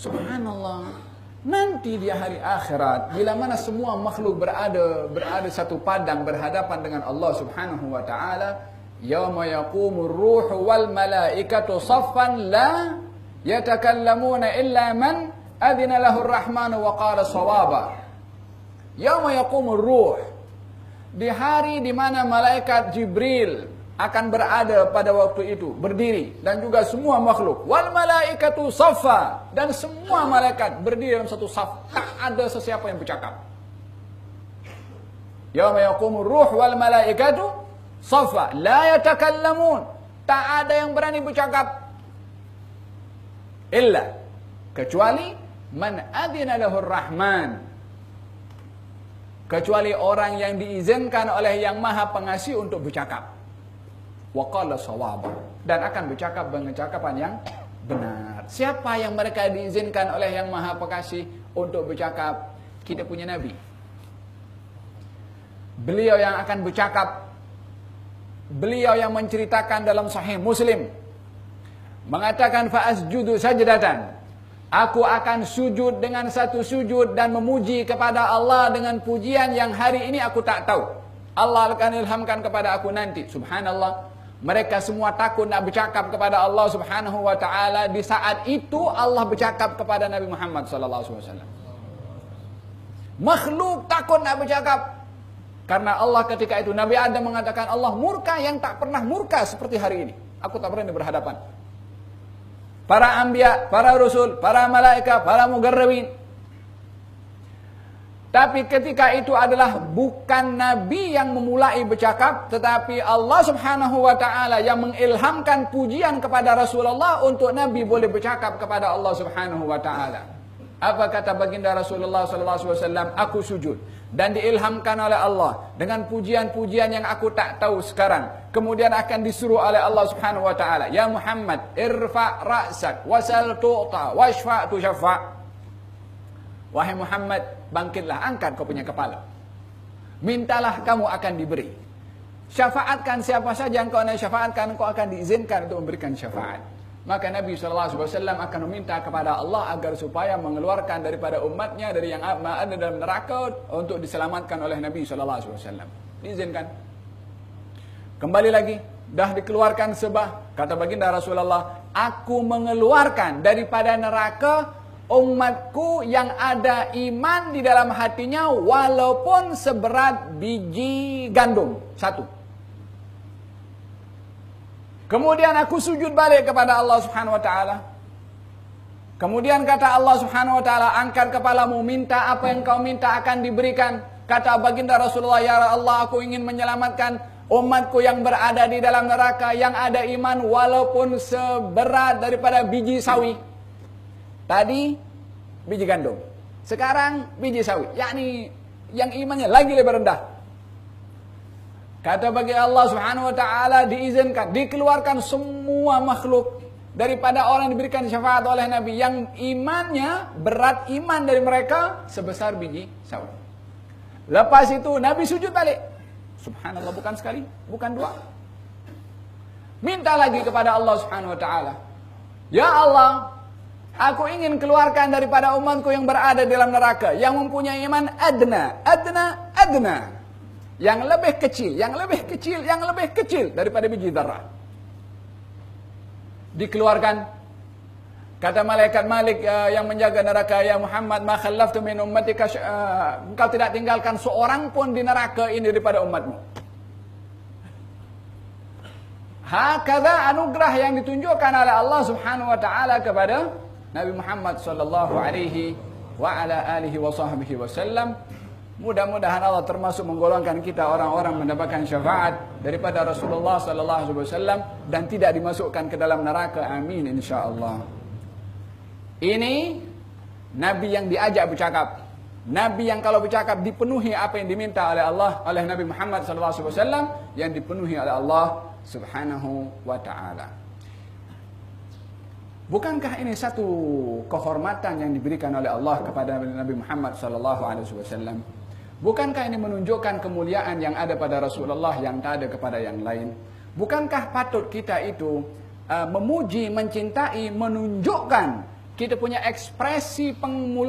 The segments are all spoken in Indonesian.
Subhanallah. Nanti di hari akhirat, bila mana semua makhluk berada satu padang berhadapan dengan Allah Subhanahu wa taala, yauma yaqumur ruhu wal malaikatu saffan la yatakallamuna illa man adzina lahu ar-rahmanu wa qala shawaba. Yauma yaqumur ruh, di hari di mana malaikat Jibril akan berada pada waktu itu, berdiri, dan juga semua makhluk. Wal malaikatu saffa, dan semua malaikat berdiri dalam satu saf, tak ada sesiapa yang bercakap. Yauma yaqumur ruh wal malaikatu saffa, la yatakallamun, tak ada yang berani bercakap. Illa, kecuali man adzina lahur rahman, kecuali orang yang diizinkan oleh Yang Maha Pengasih untuk bercakap. Wa qala shawaba, dan akan bercakap dengan cakapan yang benar. Siapa yang mereka diizinkan oleh Yang Maha Pengasih untuk bercakap? Kita punya Nabi. Beliau yang akan bercakap. Beliau yang menceritakan dalam Sahih Muslim, mengatakan fa'asjudu sajdatan, aku akan sujud dengan satu sujud dan memuji kepada Allah dengan pujian yang hari ini aku tak tahu. Allah akan ilhamkan kepada aku nanti. Subhanallah. Mereka semua takut nak bercakap kepada Allah Subhanahu wa taala. Di saat itu Allah bercakap kepada Nabi Muhammad sallallahu alaihi wasallam. Makhluk takut nak bercakap. Karena Allah ketika itu, Nabi Adam mengatakan, Allah murka yang tak pernah murka seperti hari ini. Aku tak berani berhadapan. Para anbiya, para rasul, para malaikat, para mugarrabin. Tapi ketika itu adalah bukan Nabi yang memulai bercakap, tetapi Allah Subhanahu wa taala yang mengilhamkan pujian kepada Rasulullah untuk Nabi boleh bercakap kepada Allah Subhanahu wa taala. Apa kata baginda Rasulullah sallallahu alaihi wasallam? Aku sujud dan diilhamkan oleh Allah dengan pujian-pujian yang aku tak tahu sekarang. Kemudian akan disuruh oleh Allah Subhanahu wa taala, ya Muhammad, irfa' ra'sak wasal tu'ta washfa' tushaffa'. Wahai Muhammad, bangkitlah, angkat kau punya kepala. Mintalah, kamu akan diberi. Syafaatkan siapa saja yang kau nak syafaatkan, kau akan diizinkan untuk memberikan syafaat. Maka Nabi SAW akan meminta kepada Allah agar supaya mengeluarkan daripada umatnya dari yang ada dalam neraka untuk diselamatkan oleh Nabi SAW. Diizinkan. Kembali lagi, dah dikeluarkan sebab, kata baginda Rasulullah, aku mengeluarkan daripada neraka umatku yang ada iman di dalam hatinya walaupun seberat biji gandum satu. Kemudian aku sujud balik kepada Allah Subhanahu wa taala. Kemudian kata Allah Subhanahu wa taala, angkat kepalamu, minta apa yang kau minta akan diberikan. Kata baginda Rasulullah, ya Allah, aku ingin menyelamatkan umatku yang berada di dalam neraka yang ada iman walaupun seberat daripada biji sawi. Tadi biji gandum, sekarang biji sawi, yakni yang imannya lagi lebih rendah. Kata bagi Allah Subhanahu wa taala, diizinkan, dikeluarkan semua makhluk daripada orang yang diberikan syafaat oleh Nabi yang imannya, berat iman dari mereka sebesar biji sawi. Lepas itu Nabi sujud balik. Subhanallah, bukan sekali, bukan dua. Minta lagi kepada Allah Subhanahu wa taala, ya Allah, aku ingin keluarkan daripada umatku yang berada dalam neraka, yang mempunyai iman adna. Yang lebih kecil, yang lebih kecil, yang lebih kecil daripada biji zarah. Dikeluarkan. Kata malaikat Malik yang menjaga neraka, ya Muhammad, ma khallaftu min ummatika, engkau tidak tinggalkan seorang pun di neraka ini daripada umatmu. Hakadha anugerah yang ditunjukkan oleh Allah Subhanahu wa taala kepada Nabi Muhammad sallallahu alaihi wa ala alihi wa sahbihi wasallam. Mudah-mudahan Allah termasuk menggolongkan kita orang-orang mendapatkan syafaat daripada Rasulullah sallallahu alaihi wasallam dan tidak dimasukkan ke dalam neraka. Amin insyaallah. Ini Nabi yang diajak bercakap. Nabi yang kalau bercakap dipenuhi apa yang diminta oleh Allah, oleh Nabi Muhammad sallallahu alaihi wasallam, yang dipenuhi oleh Allah Subhanahu wa taala. Bukankah ini satu kehormatan yang diberikan oleh Allah kepada Nabi Muhammad sallallahu alaihi wasallam? Bukankah ini menunjukkan kemuliaan yang ada pada Rasulullah yang tak ada kepada yang lain? Bukankah patut kita itu memuji, mencintai, menunjukkan kita punya ekspresi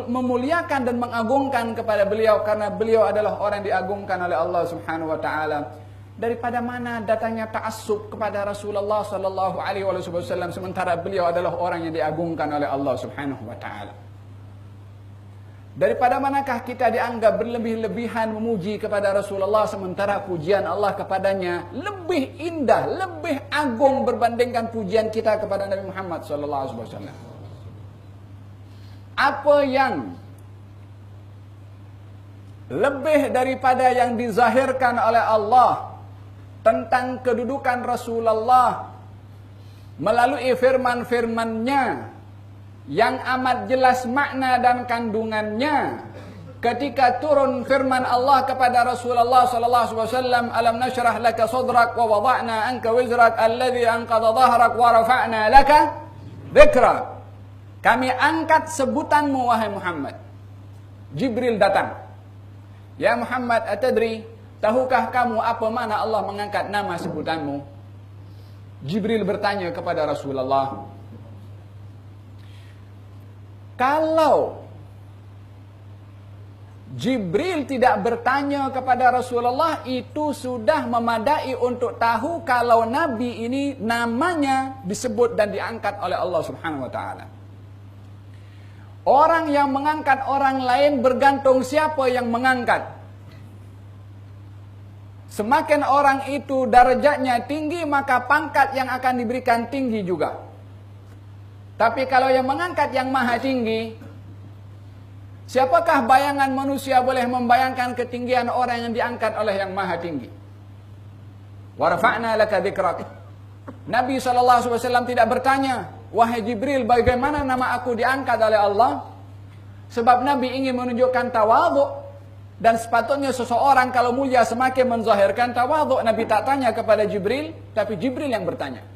memuliakan dan mengagungkan kepada beliau karena beliau adalah orang yang diagungkan oleh Allah Subhanahu wa taala. Daripada mana datangnya ta'assub kepada Rasulullah sallallahu alaihi wasallam sementara beliau adalah orang yang diagungkan oleh Allah Subhanahu wa taala? Daripada manakah kita dianggap berlebih-lebihan memuji kepada Rasulullah sementara pujian Allah kepadanya lebih indah, lebih agung berbandingkan pujian kita kepada Nabi Muhammad sallallahu alaihi wasallam? Apa yang lebih daripada yang dizahirkan oleh Allah tentang kedudukan Rasulullah melalui firman-firman-Nya yang amat jelas makna dan kandungannya ketika turun firman Allah kepada Rasulullah sallallahu alaihi wasallam, alam nashrah laka sadrak wa wada'na anka wizrak alladhi anqadha dhahrak wa rafa'na laka dzikrak. Kami angkat sebutanmu wahai Muhammad. Jibril datang. Ya Muhammad, atadri, tahukah kamu apa makna Allah mengangkat nama sebutanmu? Jibril bertanya kepada Rasulullah. Kalau Jibril tidak bertanya kepada Rasulullah, itu sudah memadai untuk tahu kalau Nabi ini namanya disebut dan diangkat oleh Allah Subhanahu wa taala. Orang yang mengangkat orang lain bergantung siapa yang mengangkat. Semakin orang itu darajatnya tinggi, maka pangkat yang akan diberikan tinggi juga. Tapi kalau yang mengangkat yang maha tinggi, siapakah bayangan manusia boleh membayangkan ketinggian orang yang diangkat oleh yang maha tinggi? Wa rafa'na laka dzikrak. Nabi SAW tidak bertanya, wahai Jibril, bagaimana nama aku diangkat oleh Allah? Sebab Nabi ingin menunjukkan tawadhu. Dan sepatutnya seseorang kalau mulia semakin menzahirkan tawadhu. Nabi tak tanya kepada Jibril, tapi Jibril yang bertanya.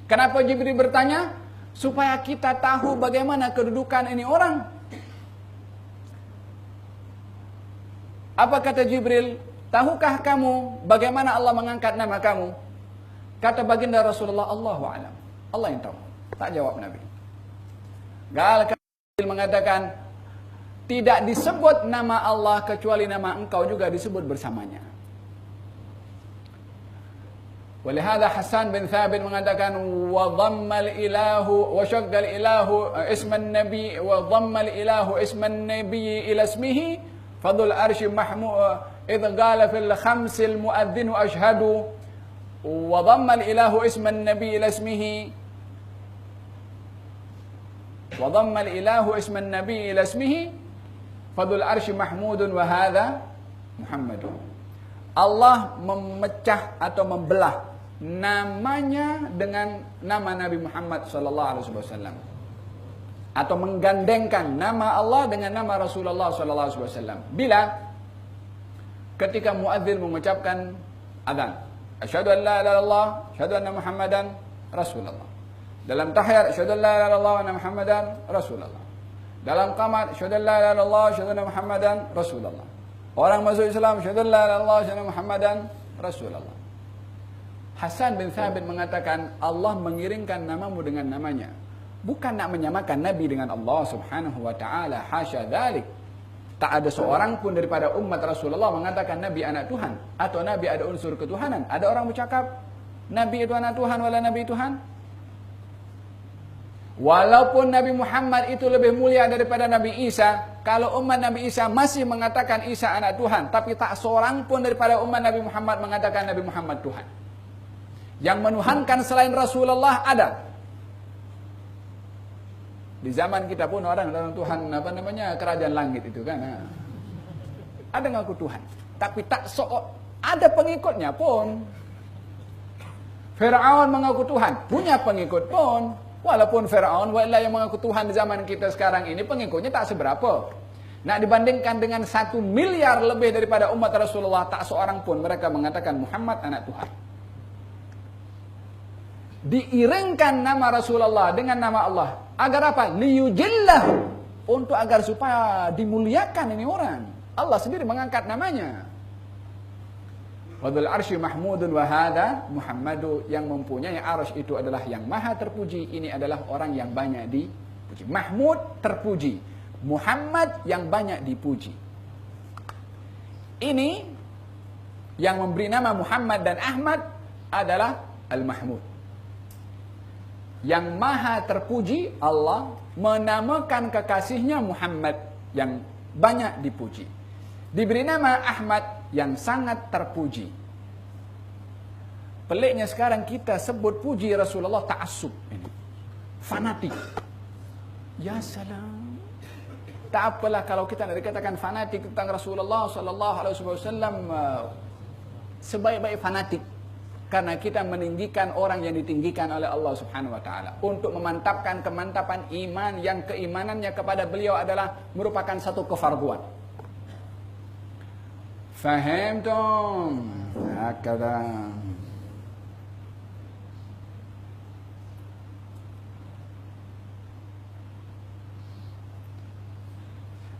Kenapa Jibril bertanya? Supaya kita tahu bagaimana kedudukan ini orang. Apa kata Jibril? Tahukah kamu bagaimana Allah mengangkat nama kamu? Kata baginda Rasulullah, Allahu a'lam. Allah yang tahu. Tak jawab Nabi. Jibril mengatakan, tidak disebut nama Allah kecuali nama engkau juga disebut bersamanya. Walihada Hasan bin Thabit mengatakan, wa dhammal ilahu wa syaggal ilahu isman nabi wa dhammal ilahu isman nabi ila ismihi fadul arshi mahmud idh qala fil khamsil muadzinu ashhadu wa dhammal ilahu isman nabi ila ismihi wa dhammal ilahu isman nabi ila ismihi fadul arshi mahmudun wa hadha Muhammadun. Allah memecah atau membelah namanya dengan nama Nabi Muhammad sallallahu alaihi wasallam, atau menggandengkan nama Allah dengan nama Rasulullah sallallahu alaihi wasallam. Bila ketika muadzin mengucapkan adzan, asyhadu an la ilaha illallah, asyhadu anna Muhammadan Rasulullah. Dalam tahiyat, asyhadu an la ilaha illallah wa anna Muhammadan Rasulullah. Dalam qamat, asyhadu an la ilaha illallah, asyhadu anna Muhammadan Rasulullah. Orang masuk Islam, asyhadu an la ilaha illallah, asyhadu anna Muhammadan Rasulullah. Hasan bin Thabit mengatakan, Allah mengiringkan namamu dengan namanya. Bukan nak menyamakan Nabi dengan Allah Subhanahu wa ta'ala. Hasya dhalik. Tak ada seorang pun daripada umat Rasulullah mengatakan Nabi anak Tuhan. Atau Nabi ada unsur ketuhanan. Ada orang bercakap, Nabi itu anak Tuhan, wala Nabi Tuhan. Walaupun Nabi Muhammad itu lebih mulia daripada Nabi Isa, kalau umat Nabi Isa masih mengatakan Isa anak Tuhan, tapi tak seorang pun daripada umat Nabi Muhammad mengatakan Nabi Muhammad Tuhan. Yang menuhankan selain Rasulullah ada. Di zaman kita pun orang Tuhan apa namanya kerajaan langit itu kan. Ada ngaku Tuhan, tapi tak ada pengikutnya pun. Firaun mengaku Tuhan, punya pengikut pun. Walaupun Firaun yang mengaku Tuhan di zaman kita sekarang ini pengikutnya tak seberapa. Nak dibandingkan dengan 1 miliar lebih daripada umat Rasulullah, tak seorang pun mereka mengatakan Muhammad anak Tuhan. Diiringkan nama Rasulullah dengan nama Allah. Agar apa? Liyujillah. Untuk agar supaya dimuliakan ini orang. Allah sendiri mengangkat namanya. Wadul arsy mahmudun wa hadha Muhammadu. Yang mempunyai arsy itu adalah yang maha terpuji. Ini adalah orang yang banyak dipuji. Mahmud terpuji, Muhammad yang banyak dipuji. Ini yang memberi nama Muhammad dan Ahmad adalah Al-Mahmud. Yang maha terpuji, Allah menamakan kekasihnya Muhammad yang banyak dipuji. Diberi nama Ahmad yang sangat terpuji. Peliknya sekarang kita sebut puji Rasulullah ta'assub. Ini fanatik. Ya salam. Tak apalah kalau kita nak dikatakan fanatik tentang Rasulullah sallallahu alaihi wasallam, sebaik-baik fanatik, karena kita meninggikan orang yang ditinggikan oleh Allah Subhanahu wa taala untuk memantapkan kemantapan iman yang keimanannya kepada beliau adalah merupakan satu kefarduan. Fahimtum? Hakada.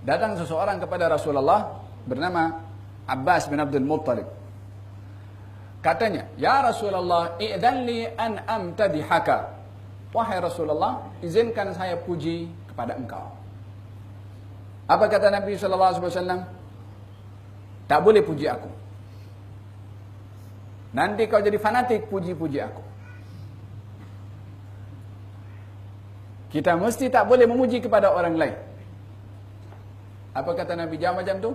Datang seseorang kepada Rasulullah bernama Abbas bin Abdul Muttalib. Katanya, "Ya Rasulullah, i'dzan li an amtadihaka." Wahai Rasulullah, izinkan saya puji kepada engkau. Apa kata Nabi sallallahu alaihi wasallam? Tak boleh puji aku. Nanti kau jadi fanatik puji-puji aku. Kita mesti tak boleh memuji kepada orang lain. Apa kata Nabi jawab macam tu?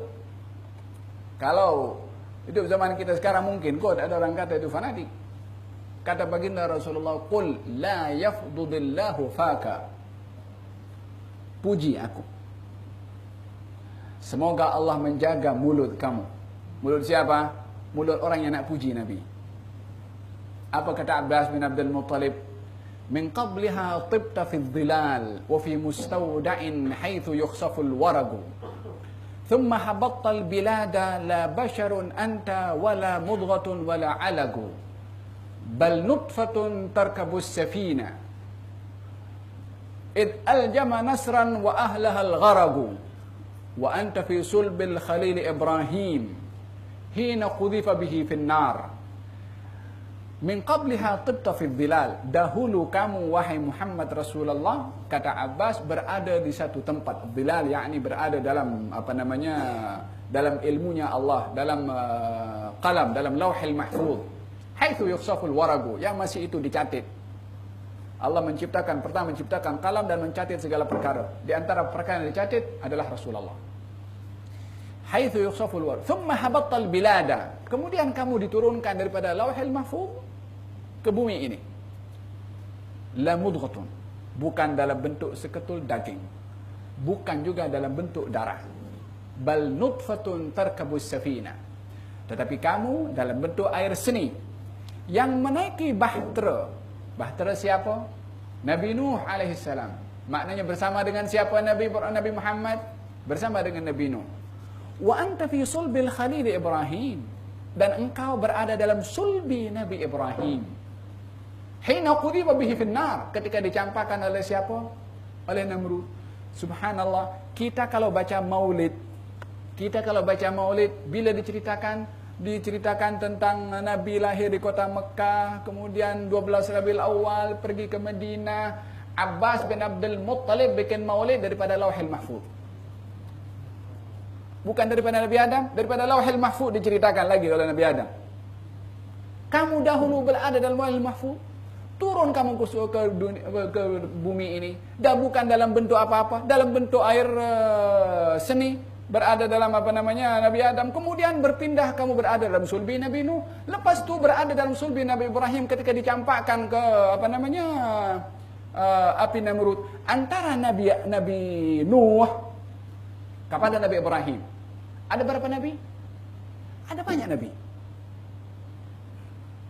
Kalau hidup zaman kita sekarang mungkin kot ada orang kata itu fanatik. Kata baginda Rasulullah, "Qul la yafdudillahu faka." Puji aku. Semoga Allah menjaga mulut kamu. Mulut siapa? Mulut orang yang nak puji Nabi. Apa kata Abbas bin Abdul Muttalib? "Min qabliha tibta fi dhilal wa fi mustawda'in haythu yukhsafu al-waragu. Thumma habatta al-bilada la basharun anta wala mudghatun wala alagu. Bal nutfatun tarkabu as-safina. Id aljama nasran wa ahlaha al-gharagu. Wa anta fi sulbil khalil Ibrahim hina qudhifa bihi fi an-nar. Min qabliha tibta fi dhilal." Dahulu kamu wahai Muhammad Rasulullah, kata Abbas, berada di satu tempat. Dhilal yakni berada dalam dalam ilmunya Allah, dalam qalam, dalam lauhil mahfuz. Haitsu yukhsaful waragu, yang masih itu dicatat. Allah pertama menciptakan qalam dan mencatat segala perkara. Di antara perkara yang dicatat adalah Rasulullah. Haitsu yukhsaful waragu. Thumma habattal bilada. Kemudian kamu diturunkan daripada lauhil mahfuz ke bumi ini. La mudghatun, bukan dalam bentuk seketul daging, bukan juga dalam bentuk darah. Bal nutfatun tarkabus safina, tetapi kamu dalam bentuk air seni yang menaiki bahtera. Bahtera siapa? Nabi Nuh alaihissalam. Maknanya bersama dengan siapa Nabi Muhammad? Bersama dengan Nabi Nuh. Wa anta fi sulbil khalil Ibrahim, dan engkau berada dalam sulbi Nabi Ibrahim. Hina qudhifa bihi finnar, ketika dicampakkan oleh siapa? Oleh Namrud. Subhanallah, kita kalau baca maulid, bila diceritakan tentang Nabi lahir di kota Mekah, kemudian 12 Rabiul Awal pergi ke Madinah, Abbas bin Abdul Muttalib bikin maulid daripada Lauhil Mahfuz. Bukan daripada Nabi Adam, daripada Lauhil Mahfuz diceritakan lagi oleh Nabi Adam. Kamu dahulu berada dalam Lauhil Mahfuz, turun kamu ke bumi ini, dah bukan dalam bentuk apa-apa, dalam bentuk air seni, berada dalam Nabi Adam, kemudian berpindah kamu berada dalam sulbi Nabi Nuh, lepas tu berada dalam sulbi Nabi Ibrahim ketika dicampakkan ke api Namrud. Antara Nabi Nuh kepada Nabi Ibrahim ada berapa nabi? Ada banyak nabi.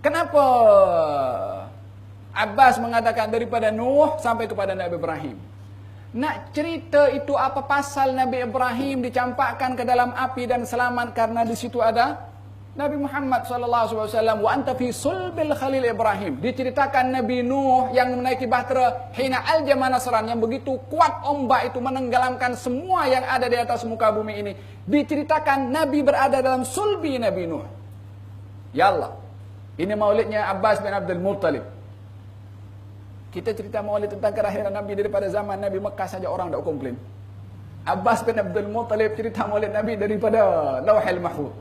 Kenapa Abbas mengatakan daripada Nuh sampai kepada Nabi Ibrahim? Nak cerita itu apa pasal Nabi Ibrahim dicampakkan ke dalam api dan selamat, karena di situ ada Nabi Muhammad SAW. Wa anta fi sulbil khalil Ibrahim. Diceritakan Nabi Nuh yang menaiki bahtera hina aljama nasran, yang begitu kuat ombak itu menenggelamkan semua yang ada di atas muka bumi ini. Diceritakan Nabi berada dalam sulbi Nabi Nuh. Ya Allah, ini maulidnya Abbas bin Abdul Muttalib. Kita cerita maulid tentang kelahiran Nabi daripada zaman Nabi Mekah saja orang tak komplain. Abbas bin Abdul Muttalib cerita maulid Nabi daripada Lauhul Mahfuz.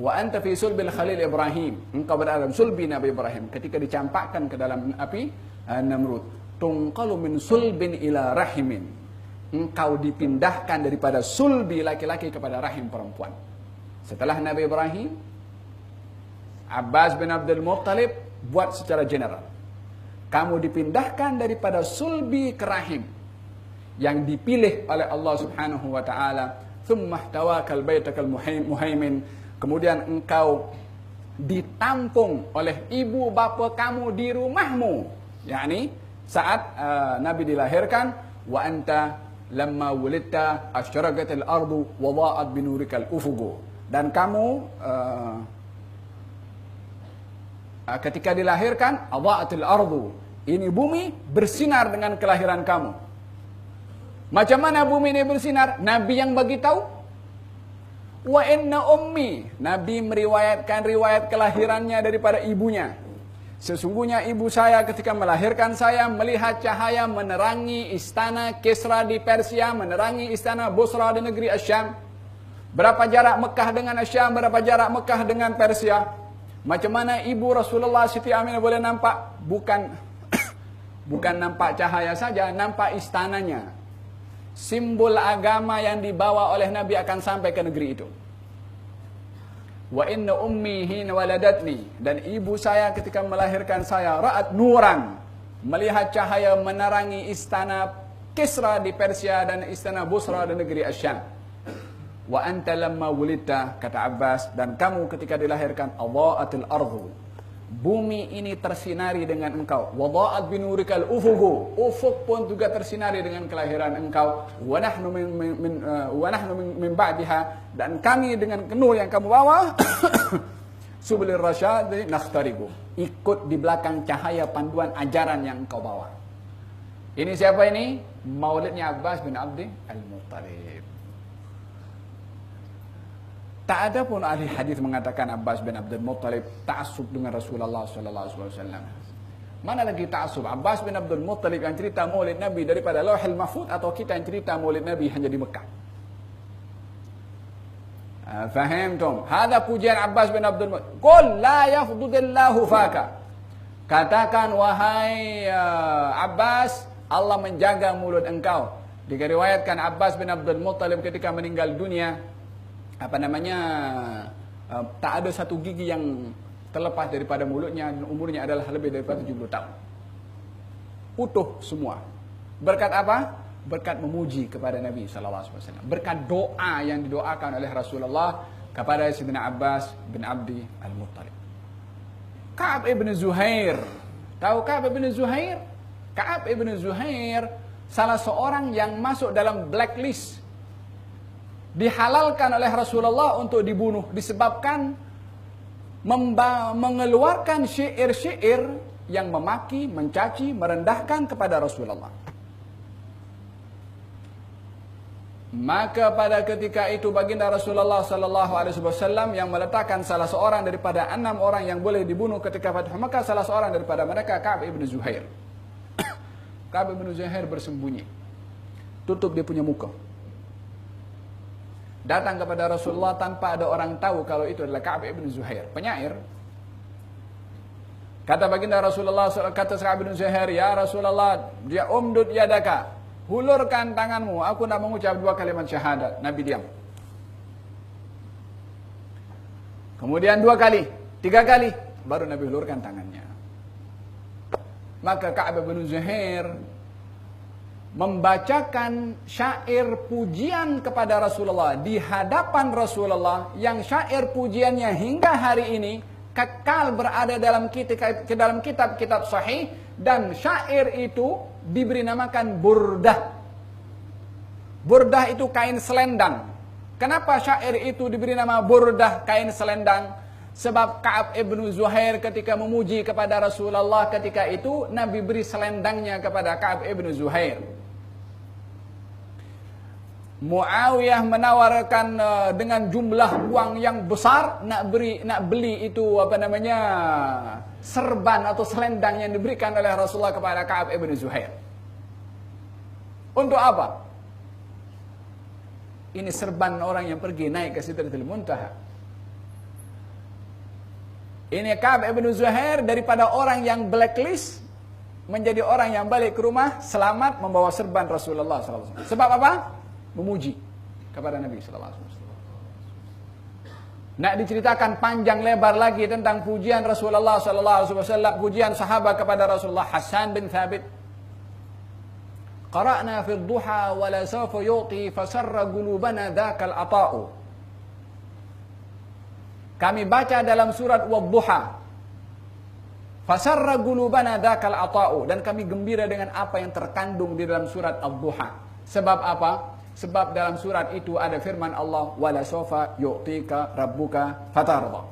Wa anta fi sulbil Khalil Ibrahim. Engkau berada dalam sulbi Nabi Ibrahim ketika dicampakkan ke dalam api Namrud. Tunqalu min sulbin ila rahimin. Engkau dipindahkan daripada sulbi laki-laki kepada rahim perempuan. Setelah Nabi Ibrahim, Abbas bin Abdul Muttalib buat secara general. Kamu dipindahkan daripada sulbi ke rahim yang dipilih oleh Allah Subhanahu wa taala. Tsumma ihtawakal baitakal muhaimin. Kemudian engkau ditampung oleh ibu bapa kamu di rumahmu. yakni saat Nabi dilahirkan, wa anta lamma wulidta asyraqatil ardu wa dha'at binurikal ufuqu. Dan kamu ketika dilahirkan, adha'atil ardu, ini bumi bersinar dengan kelahiran kamu. Macam mana bumi ini bersinar? Nabi yang bagi tahu. Wa inna ummi, Nabi meriwayatkan riwayat kelahirannya daripada ibunya. Sesungguhnya ibu saya ketika melahirkan saya melihat cahaya menerangi istana Kisra di Persia, menerangi istana Busra di negeri Asyam. Berapa jarak Mekah dengan Asyam, berapa jarak Mekah dengan Persia. Macam mana ibu Rasulullah Siti Aminah boleh nampak? Bukan nampak cahaya saja, nampak istananya. Simbol agama yang dibawa oleh Nabi akan sampai ke negeri itu. Wa inna ummi hina waladatni, dan ibu saya ketika melahirkan saya ra'at nuran, melihat cahaya menerangi istana Kisra di Persia dan istana Busra di negeri Asyam. Wa anta lamma wulidta, kata Abbas, dan kamu ketika dilahirkan, adha'atil ardu, bumi ini tersinari dengan engkau. Wa dha'at binurikal ufuqu, ufuk pun juga tersinari dengan kelahiran engkau. Wa nahnu min ba'diha, dan kami dengan nur yang kamu bawa subulir rasyad nakhtariqu, ikut di belakang cahaya panduan ajaran yang engkau bawa. Ini siapa ini? Maulidnya Abbas bin Abdi Al-Muttalib. Tak ada pun ahli hadis mengatakan Abbas bin Abdul Muttalib ta'assub dengan Rasulullah sallallahu alaihi wasallam. Mana lagi ta'assub? Abbas bin Abdul Muttalib yang cerita Maulid Nabi daripada Lauhul Mahfuz, atau kita yang cerita Maulid Nabi hanya di Mekah? Fahamtum? Hada pujian Abbas bin Abdul Muttalib. Qul la yafdudillahu faka. Katakan wahai Abbas, Allah menjaga mulut engkau. Diriwayatkan Abbas bin Abdul Muttalib ketika meninggal dunia, tak ada satu gigi yang terlepas daripada mulutnya, dan umurnya adalah lebih daripada 70 tahun. Utuh semua. Berkat apa? Berkat memuji kepada Nabi SAW. Berkat doa yang didoakan oleh Rasulullah kepada Sayyidina Abbas bin Abdi Al-Muttalib. Ka'ab ibn Zuhair. Tahu Ka'ab ibn Zuhair? Ka'ab ibn Zuhair salah seorang yang masuk dalam blacklist, dihalalkan oleh Rasulullah untuk dibunuh disebabkan mengeluarkan syair-syair yang memaki, mencaci, merendahkan kepada Rasulullah. Maka pada ketika itu baginda Rasulullah sallallahu alaihi wasallam yang meletakkan salah seorang daripada 6 orang yang boleh dibunuh ketika Fathu Makkah, salah seorang daripada mereka Ka'ab ibn Zuhair. Ka'ab ibn Zuhair bersembunyi, tutup dia punya muka, datang kepada Rasulullah tanpa ada orang tahu kalau itu adalah Ka'ab ibn Zuhair, penyair. Kata baginda Rasulullah, kata Ka'ab ibn Zuhair, ya Rasulullah, dia umdud yadaka, hulurkan tanganmu, aku nak mengucap 2 kalimat syahadat. Nabi diam. Kemudian 2 kali, 3 kali, baru Nabi hulurkan tangannya. Maka Ka'ab ibn Zuhair membacakan syair pujian kepada Rasulullah di hadapan Rasulullah, yang syair pujiannya hingga hari ini kekal berada dalam kitab-kitab sahih, dan syair itu diberi namakan burdah. Burdah itu kain selendang. Kenapa syair itu diberi nama burdah, kain selendang? Sebab Ka'ab ibn Zuhair ketika memuji kepada Rasulullah ketika itu, Nabi beri selendangnya kepada Ka'ab ibn Zuhair. Muawiyah menawarkan dengan jumlah uang yang besar nak beli itu serban atau selendang yang diberikan oleh Rasulullah kepada Ka'ab ibn Zuhair. Untuk apa? Ini serban orang yang pergi naik ke Sidratul Muntaha. Ini Ka'ab ibn Zuhair daripada orang yang blacklist menjadi orang yang balik ke rumah selamat membawa serban Rasulullah SAW. Sebab apa? Memuji kepada Nabi sallallahu alaihi wasallam. Nak diceritakan panjang lebar lagi tentang pujian Rasulullah sallallahu alaihi wasallam, pujian sahabat kepada Rasulullah. Hasan bin Thabit, qara'na fi ad-duha wa la sawfa yu'ti fasarra qulubana dzakal ata'u. Kami baca dalam surat Wad-Duha, fasarra qulubana dzakal ata'u, dan kami gembira dengan apa yang terkandung di dalam surat Ad-Duha. Sebab apa? Sebab dalam surat itu ada firman Allah, wala sawfa yu'tika rabbuka fatarda.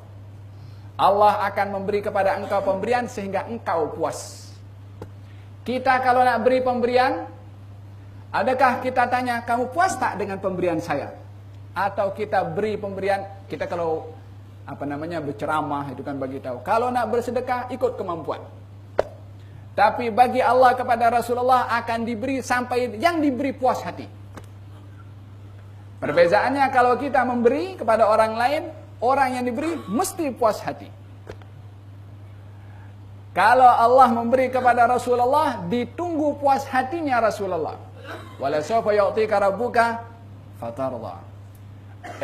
Allah akan memberi kepada engkau pemberian sehingga engkau puas. Kita kalau nak beri pemberian, adakah kita tanya, kamu puas tak dengan pemberian saya? Atau kita beri pemberian, kita kalau berceramah itu kan bagi tahu. Kalau nak bersedekah ikut kemampuan. Tapi bagi Allah kepada Rasulullah akan diberi sampai yang diberi puas hati. Perbezaannya kalau kita memberi kepada orang lain, orang yang diberi mesti puas hati. Kalau Allah memberi kepada Rasulullah, ditunggu puas hatinya Rasulullah. Wala sawfa yu'tika rabbuka fatarda.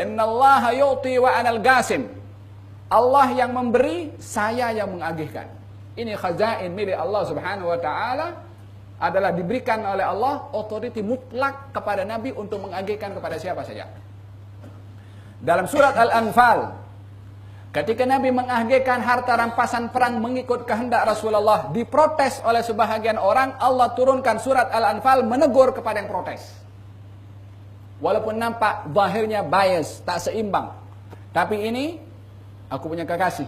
Innallaha yu'ti wa anal qasim. Allah yang memberi, saya yang mengagihkan. Ini khazain milik Allah Subhanahu wa taala, adalah diberikan oleh Allah otoriti mutlak kepada Nabi untuk mengagihkan kepada siapa saja. Dalam surat Al-Anfal, ketika Nabi mengagihkan harta rampasan perang mengikut kehendak Rasulullah, diprotes oleh sebahagian orang, Allah turunkan surat Al-Anfal menegur kepada yang protes. Walaupun nampak zahirnya bias, tak seimbang. Tapi ini, aku punya kekasih.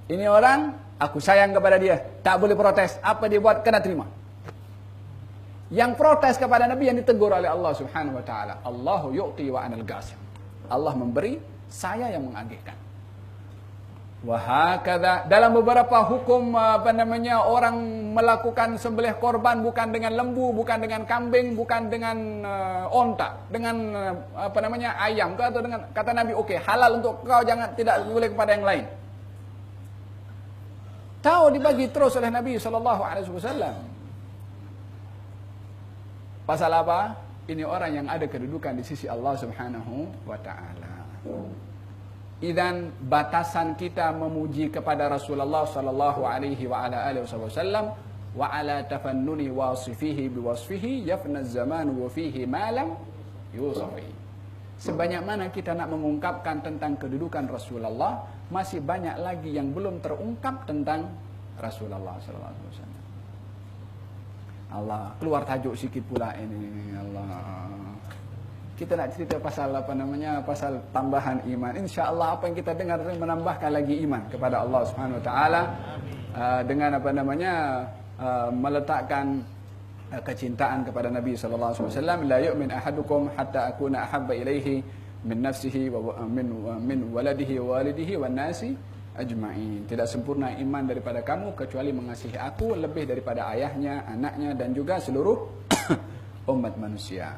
Ini orang, aku sayang kepada dia. Tak boleh protes. Apa dia buat, kena terima. Yang protes kepada Nabi yang ditegur oleh Allah Subhanahu wa taala. Allahu yu'ti wa anal qasim. Allah memberi, saya yang mengagihkan. Wa hakadha, dalam beberapa hukum orang melakukan sembelih korban bukan dengan lembu, bukan dengan kambing, bukan dengan onta, dengan ayam atau dengan kata Nabi, okey, halal untuk kau, jangan, tidak boleh kepada yang lain. Tahu dibagi terus oleh Nabi sallallahu alaihi wasallam. Pasal apa? Ini orang yang ada kedudukan di sisi Allah Subhanahu wa taala. Idzan batasan kita memuji kepada Rasulullah sallallahu alaihi wa ala alihi wasallam wa ala tafannuni wasifihi biwasfihi yafna az-zamanu wa fihi ma lam yusafi. Sebanyak mana kita nak mengungkapkan tentang kedudukan Rasulullah, masih banyak lagi yang belum terungkap tentang Rasulullah sallallahu alaihi wasallam. Allah, keluar tajuk sikit pula ini. Allah, kita nak cerita pasal pasal tambahan iman. InsyaAllah apa yang kita dengar ini menambahkan lagi iman kepada Allah Subhanahu Wa Taala dengan meletakkan kecintaan kepada Nabi Sallallahu Alaihi Wasallam. La yu'min ahadukum hatta akuna ahabba ilaihi min nafsihi wa min waladihi wa walidihi wan nasi ajma'in. Tidak sempurna iman daripada kamu kecuali mengasihi aku lebih daripada ayahnya, anaknya dan juga seluruh umat manusia.